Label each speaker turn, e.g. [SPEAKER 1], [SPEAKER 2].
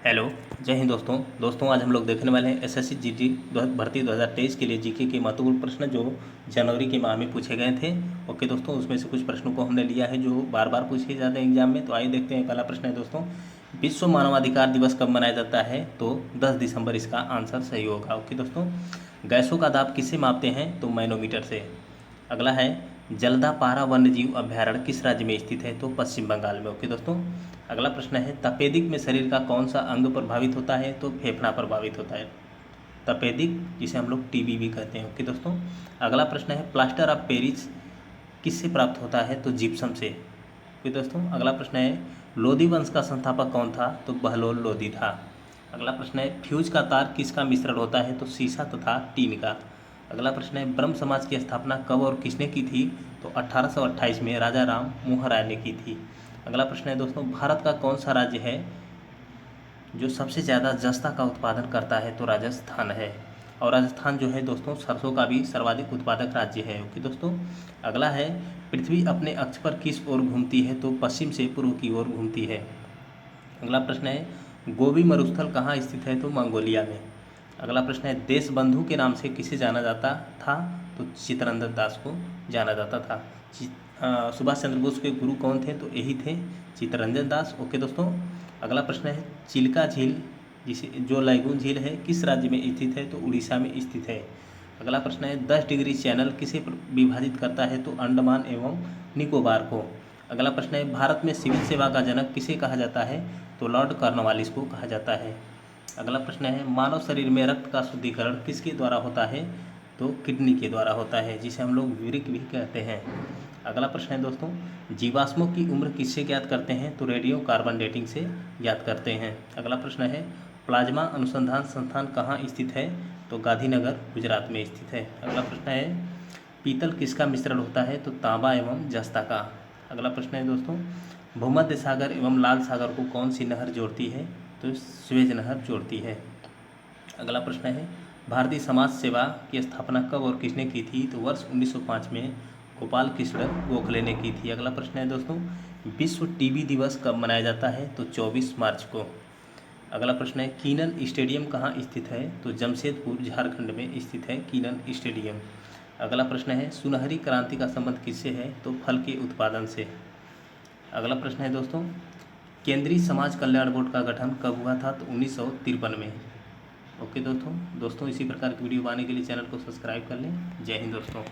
[SPEAKER 1] Hello. जय हिंद दोस्तों आज हम लोग देखने वाले हैं एसएससी जीडी भर्ती 2023 के लिए जीके के महत्वपूर्ण प्रश्न जो जनवरी के माह में पूछे गए थे। ओके दोस्तों, उसमें से कुछ प्रश्नों को हमने लिया है जो बार बार पूछे जाते हैं एग्जाम में। तो आइए देखते हैं। पहला प्रश्न है दोस्तों, विश्व मानवाधिकार दिवस कब मनाया जाता है? तो 10 दिसंबर इसका आंसर सही होगा। ओके दोस्तों, गैसों का दाब किससे मापते हैं? तो मैनोमीटर से। अगला है, जलदापारा वन्यजीव अभ्यारण्य किस राज्य में स्थित है? तो पश्चिम बंगाल में। ओके दोस्तों, अगला प्रश्न है, तपेदिक में शरीर का कौन सा अंग प्रभावित होता है? तो फेफड़ा प्रभावित होता है। तपेदिक जिसे हम लोग टीबी भी कहते हैं। ओके दोस्तों, अगला प्रश्न है, प्लास्टर ऑफ पेरिस किससे प्राप्त होता है? तो जिप्सम से। ओके दोस्तों, अगला प्रश्न है, लोधी वंश का संस्थापक कौन था? तो बहलोल लोधी था। अगला प्रश्न है, फ्यूज का तार किसका मिश्रण होता है? तो सीसा तथा टीन का। अगला प्रश्न है, ब्रह्म समाज की स्थापना कब और किसने की थी? तो 1828 में राजा राम मोहन राय ने की थी। अगला प्रश्न है दोस्तों, भारत का कौन सा राज्य है जो सबसे ज़्यादा जस्ता का उत्पादन करता है? तो राजस्थान है। और राजस्थान जो है दोस्तों सरसों का भी सर्वाधिक उत्पादक राज्य है। ओके दोस्तों, अगला है, पृथ्वी अपने अक्ष पर किस ओर घूमती है? तो पश्चिम से पूर्व की ओर घूमती है। अगला प्रश्न है, गोबी मरुस्थल कहाँ स्थित है? तो मंगोलिया में। अगला प्रश्न है, देश बंधु के नाम से किसे जाना जाता था? तो चित्तरंजन दास को जाना जाता था। सुभाष चंद्र बोस के गुरु कौन थे? तो यही थे चित्तरंजन दास। ओके दोस्तों, अगला प्रश्न है, चिल्का झील जिसे जो लैगून झील है किस राज्य में स्थित है? तो उड़ीसा में स्थित है। अगला प्रश्न है, 10 डिग्री चैनल किसे विभाजित करता है? तो अंडमान एवं निकोबार को। अगला प्रश्न है, भारत में सिविल सेवा का जनक किसे कहा जाता है? तो लॉर्ड कॉर्नवालिस को कहा जाता है। अगला प्रश्न है, मानव शरीर में रक्त का शुद्धिकरण किसके द्वारा होता है? तो किडनी के द्वारा होता है, जिसे हम लोग यूरिक भी कहते हैं। अगला प्रश्न है दोस्तों, जीवाश्मों की उम्र किससे ज्ञात करते हैं? तो रेडियो कार्बन डेटिंग से ज्ञात करते हैं। अगला प्रश्न है, प्लाज्मा अनुसंधान संस्थान कहाँ स्थित है? तो गांधीनगर गुजरात में स्थित है। अगला प्रश्न है, पीतल किसका मिश्रण होता है? तो तांबा एवं जस्ता का। अगला प्रश्न है दोस्तों, भूमध्य सागर एवं लाल सागर को कौन सी नहर जोड़ती है? तो स्वेज नहर जोड़ती है। अगला प्रश्न है, भारतीय समाज सेवा की स्थापना कब और किसने की थी? तो वर्ष 1905 में गोपाल कृष्ण गोखले ने की थी। अगला प्रश्न है दोस्तों, विश्व टीबी दिवस कब मनाया जाता है? तो 24 मार्च को। अगला प्रश्न है, कीनन स्टेडियम कहाँ स्थित है? तो जमशेदपुर झारखंड में स्थित है कीनन स्टेडियम। अगला प्रश्न है, सुनहरी क्रांति का संबंध किससे है? तो फल के उत्पादन से। अगला प्रश्न है दोस्तों, केंद्रीय समाज कल्याण बोर्ड का गठन कब हुआ था? तो 1953 में। ओके दोस्तों इसी प्रकार की वीडियो पाने के लिए चैनल को सब्सक्राइब कर लें। जय हिंद दोस्तों।